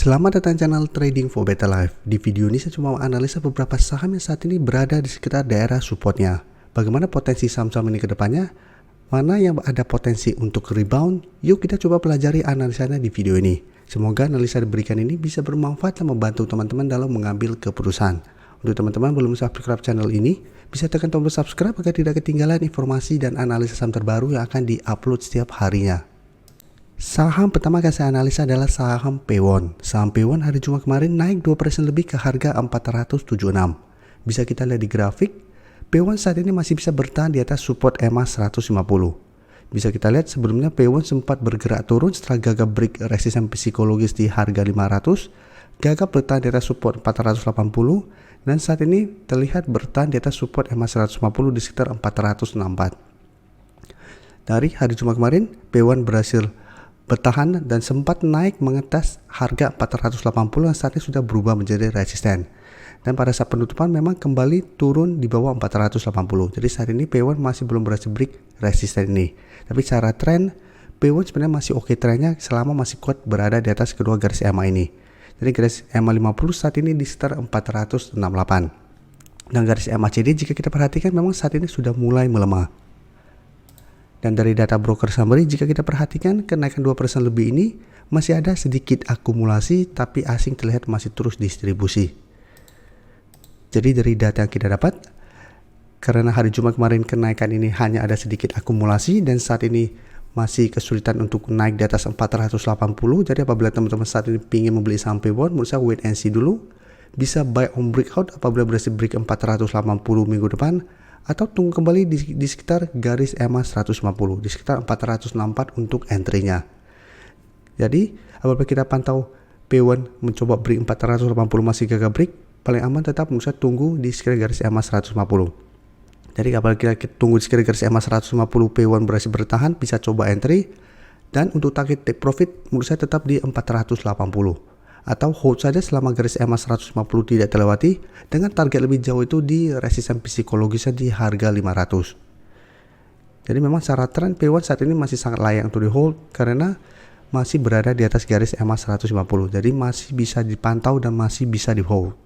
Selamat datang channel Trading for Better Life. Di video ini saya cuma analisa beberapa saham yang saat ini berada di sekitar daerah supportnya. Bagaimana potensi saham-saham ini ke depannya? Mana yang ada potensi untuk rebound? Yuk kita coba pelajari analisanya di video ini. Semoga analisa diberikan ini bisa bermanfaat dan membantu teman-teman dalam mengambil keputusan. Untuk teman-teman belum subscribe channel ini, bisa tekan tombol subscribe agar tidak ketinggalan informasi dan analisa saham terbaru yang akan di-upload setiap harinya. Saham pertama yang saya analisa adalah saham Pewon. Saham Pewon hari Jumat kemarin naik 2% lebih ke harga 476. Bisa kita lihat di grafik, Pewon saat ini masih bisa bertahan di atas support EMA 150. Bisa kita lihat sebelumnya Pewon sempat bergerak turun setelah gagal break resisten psikologis di harga 500, gagal bertahan di atas support 480, dan saat ini terlihat bertahan di atas support EMA 150 di sekitar 464. Dari hari Jumat kemarin, Pewon berhasil bertahan dan sempat naik mengetas harga 480 yang saat ini sudah berubah menjadi resisten. Dan pada saat penutupan memang kembali turun di bawah 480. Jadi saat ini Pewon masih belum berhasil break resisten ini. Tapi secara tren, Pewon sebenarnya masih oke trennya selama masih kuat berada di atas kedua garis EMA ini. Jadi garis EMA 50 saat ini di sekitar 468. Dan garis EMA CD jika kita perhatikan memang saat ini sudah mulai melemah. Dan dari data broker summary jika kita perhatikan kenaikan 2% lebih ini masih ada sedikit akumulasi tapi asing terlihat masih terus distribusi. Jadi dari data yang kita dapat, karena hari Jumat kemarin kenaikan ini hanya ada sedikit akumulasi dan saat ini masih kesulitan untuk naik di atas 480. Jadi apabila teman-teman saat ini ingin membeli saham Pewon, menurut saya wait and see dulu. Bisa buy on breakout apabila berhasil break 480 minggu depan, atau tunggu kembali di sekitar garis EMA 150, di sekitar 464 untuk entry-nya. Jadi apabila kita pantau Pewon mencoba break 480 masih gagal break, paling aman tetap bisa tunggu di sekitar garis EMA 150. Jadi apabila kita tunggu di sekitar garis EMA 150 Pewon berhasil bertahan, bisa coba entry, dan untuk target take profit menurut saya tetap di 480. Atau hold saja selama garis EMA 150 tidak terlewati, dengan target lebih jauh itu di resisten psikologisnya di harga 500. Jadi memang secara tren Pewon saat ini masih sangat layak untuk di hold karena masih berada di atas garis EMA 150. Jadi masih bisa dipantau dan masih bisa di hold.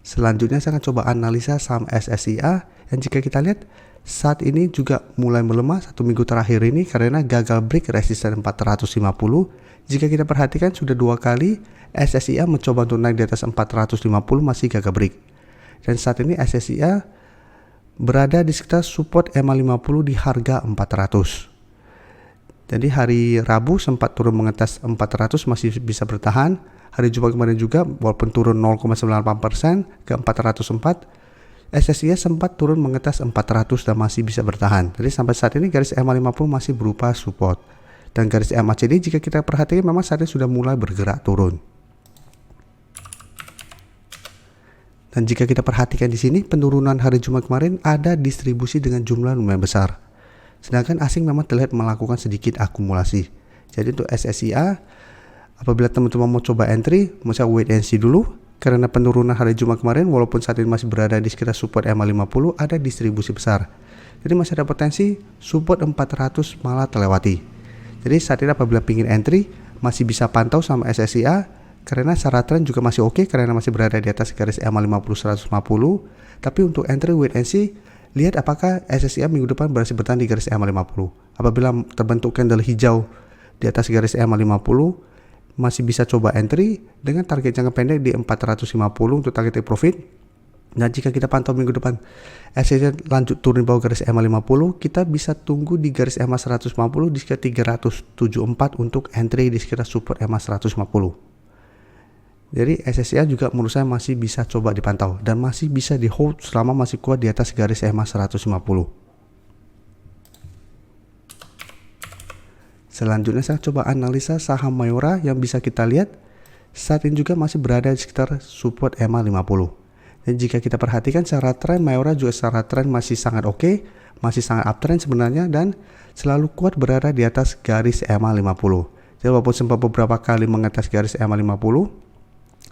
Selanjutnya saya akan coba analisa saham SSIA yang jika kita lihat saat ini juga mulai melemah satu minggu terakhir ini karena gagal break resisten 450. Jika kita perhatikan sudah dua kali SSIA mencoba untuk naik di atas 450 masih gagal break. Dan saat ini SSIA berada di sekitar support EMA 50 di harga 400. Jadi hari Rabu sempat turun mengetas 400 masih bisa bertahan. Hari Jumat kemarin juga walaupun turun 0,98% ke 404, SSIA sempat turun mengetas 400 dan masih bisa bertahan. Jadi sampai saat ini garis EMA 50 masih berupa support. Dan garis EMA CD jika kita perhatikan memang saat ini sudah mulai bergerak turun. Dan jika kita perhatikan di sini penurunan hari Jumat kemarin ada distribusi dengan jumlah lumayan besar. Sedangkan asing memang terlihat melakukan sedikit akumulasi. Jadi untuk SSIA apabila teman-teman mau coba entry, mesti wait and see dulu. Karena penurunan hari Jumat kemarin walaupun saat ini masih berada di sekitar support EMA 50 ada distribusi besar. Jadi masih ada potensi support 400 malah terlewati. Jadi saat ini apabila ingin entry masih bisa pantau sama SSIA karena secara tren juga masih oke karena masih berada di atas garis EMA 50 150. Tapi untuk entry wait and see, lihat apakah SSIA minggu depan berhasil bertahan di garis EMA 50. Apabila terbentuk candle hijau di atas garis EMA 50, masih bisa coba entry dengan target jangka pendek di 450 untuk target take profit. Nah jika kita pantau minggu depan SSIA lanjut turun di bawah garis EMA 50, kita bisa tunggu di garis EMA 150 di sekitar 374 untuk entry di sekitar support EMA 150. Jadi SSIA juga menurut saya masih bisa coba dipantau dan masih bisa di hold selama masih kuat di atas garis EMA 150. Selanjutnya saya coba analisa saham Mayora yang bisa kita lihat saat ini juga masih berada di sekitar support EMA 50. Dan jika kita perhatikan secara tren Mayora juga secara tren masih sangat oke, masih sangat uptrend sebenarnya dan selalu kuat berada di atas garis EMA 50. Jadi walaupun sempat beberapa kali mengetas garis EMA 50,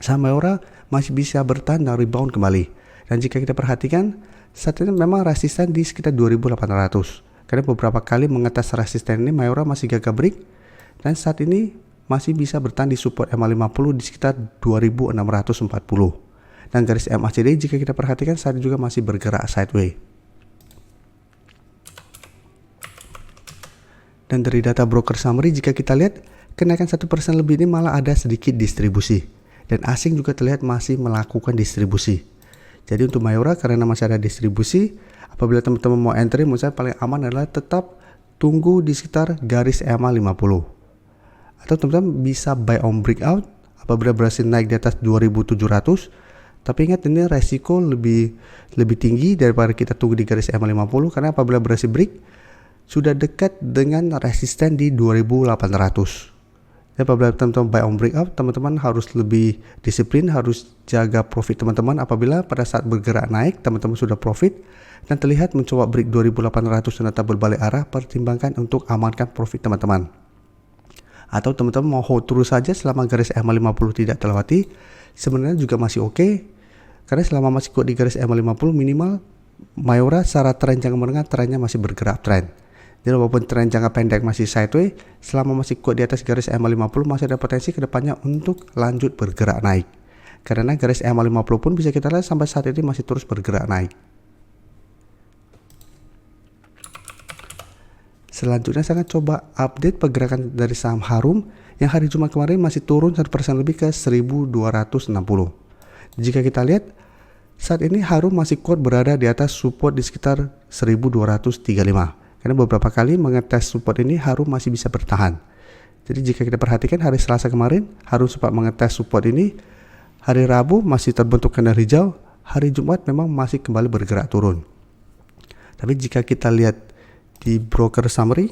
saham Mayora masih bisa bertahan dan rebound kembali. Dan jika kita perhatikan saat ini memang resisten di sekitar 2800. Karena beberapa kali mengetas resisten ini Mayora masih gagal break dan saat ini masih bisa bertahan di support MA50 di sekitar 2640. Dan garis MACD jika kita perhatikan saat ini juga masih bergerak sideways. Dan dari data broker summary jika kita lihat kenaikan 1% lebih ini malah ada sedikit distribusi. Dan asing juga terlihat masih melakukan distribusi. Jadi untuk Mayora karena masih ada distribusi, apabila teman-teman mau entry menurut saya paling aman adalah tetap tunggu di sekitar garis MA50. Atau teman-teman bisa buy on breakout apabila berhasil naik di atas 2700. Tapi ingat ini resiko lebih tinggi daripada kita tunggu di garis MA50 karena apabila berhasil break sudah dekat dengan resisten di 2800. Jadi apabila teman-teman buy on breakout, teman-teman harus lebih disiplin, harus jaga profit teman-teman. Apabila pada saat bergerak naik, teman-teman sudah profit dan terlihat mencoba break 2800 dan tetap berbalik arah, pertimbangkan untuk amankan profit teman-teman. Atau teman-teman mau hold terus saja selama garis MA50 tidak terlewati, sebenarnya juga masih oke. Karena selama masih kuat di garis MA50 minimal Mayora secara tren jangka menengah trennya masih bergerak trend. Jadi walaupun tren jangka pendek masih sideways, selama masih kuat di atas garis MA50 masih ada potensi kedepannya untuk lanjut bergerak naik. Karena garis MA50 pun bisa kita lihat sampai saat ini masih terus bergerak naik. Selanjutnya saya akan coba update pergerakan dari saham Harum yang hari Jumat kemarin masih turun 1% lebih ke 1260. Jika kita lihat saat ini Harum masih kuat berada di atas support di sekitar 1235. Karena beberapa kali mengetes support ini Harum masih bisa bertahan. Jadi jika kita perhatikan hari Selasa kemarin Harum sempat mengetes support ini. Hari Rabu masih terbentuk candle hijau. Hari Jumat memang masih kembali bergerak turun. Tapi jika kita lihat di broker summary,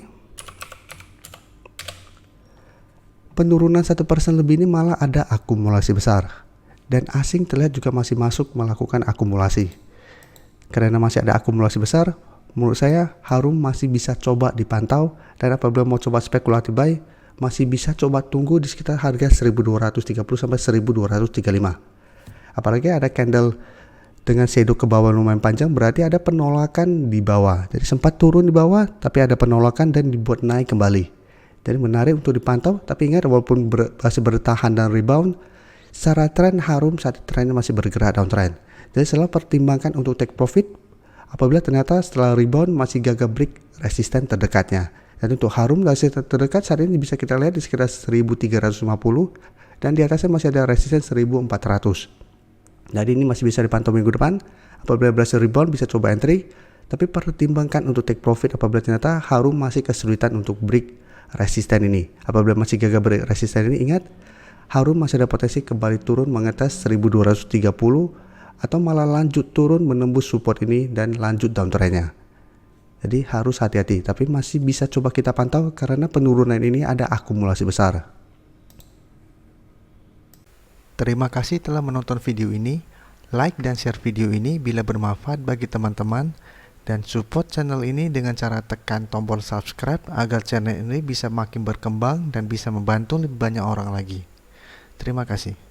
penurunan 1% lebih ini malah ada akumulasi besar. Dan asing terlihat juga masih masuk melakukan akumulasi. Karena masih ada akumulasi besar, menurut saya Harum masih bisa coba dipantau, dan apabila mau coba spekulatif buy masih bisa coba tunggu di sekitar harga 1230 sampai 1235. Apalagi ada candle dengan shadow ke bawah lumayan panjang, berarti ada penolakan di bawah. Jadi sempat turun di bawah tapi ada penolakan dan dibuat naik kembali. Jadi menarik untuk dipantau, tapi ingat walaupun masih bertahan dan rebound, secara tren Harum saat trennya masih bergerak downtrend. Jadi selalu pertimbangkan untuk take profit apabila ternyata setelah rebound masih gagal break resisten terdekatnya. Dan untuk Harum resisten terdekat saat ini bisa kita lihat di sekitar 1350 dan di atasnya masih ada resisten 1400. Jadi ini masih bisa dipantau minggu depan. Apabila berhasil rebound bisa coba entry, tapi pertimbangkan untuk take profit apabila ternyata Harum masih kesulitan untuk break resisten ini. Apabila masih gagal break resisten ini, ingat Harum masih ada potensi kembali turun mengetes 1230 atau malah lanjut turun menembus support ini dan lanjut downtrendnya. Jadi harus hati-hati, tapi masih bisa coba kita pantau karena penurunan ini ada akumulasi besar. Terima kasih telah menonton video ini. Like dan share video ini bila bermanfaat bagi teman-teman, dan support channel ini dengan cara tekan tombol subscribe agar channel ini bisa makin berkembang dan bisa membantu lebih banyak orang lagi. Terima kasih.